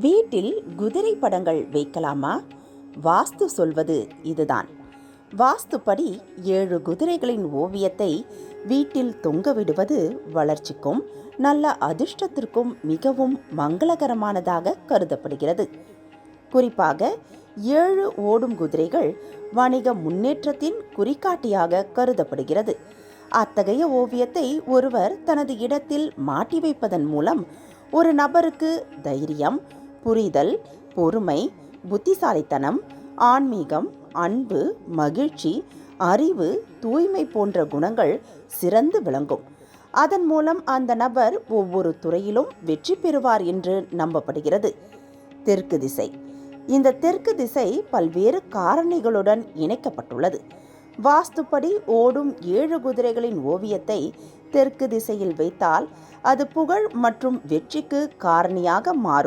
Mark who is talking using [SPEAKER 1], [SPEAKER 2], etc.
[SPEAKER 1] வீட்டில் குதிரை படங்கள் வைக்கலாமா? வாஸ்து சொல்வது இதுதான். வாஸ்துப்படி 7 குதிரைகளின் ஓவியத்தை வீட்டில் தொங்கவிடுவது வளர்ச்சிக்கும் நல்ல அதிர்ஷ்டத்திற்கும் மிகவும் மங்களகரமானதாக கருதப்படுகிறது. குறிப்பாக 7 ஓடும் குதிரைகள் வணிக முன்னேற்றத்தின் குறிகாட்டியாக கருதப்படுகிறது. அத்தகைய ஓவியத்தை ஒருவர் தனது இடத்தில் மாட்டி வைப்பதன் மூலம் ஒரு நபருக்கு தைரியம், புரிதல், பொறுமை, புத்திசாலித்தனம், ஆன்மீகம், அன்பு, மகிழ்ச்சி, அறிவு, தூய்மை போன்ற குணங்கள் சிறந்து விளங்கும். அதன் மூலம் அந்த நபர் ஒவ்வொரு துறையிலும் வெற்றி பெறுவார் என்று நம்பப்படுகிறது. தெற்கு திசை. இந்த தெற்கு திசை பல்வேறு காரணிகளுடன் இணைக்கப்பட்டுள்ளது. வாஸ்துப்படி ஓடும் 7 குதிரைகளின் ஓவியத்தை தெற்கு திசையில் வைத்தால் அது புகழ் மற்றும் வெற்றிக்கு காரணியாக மாறும்.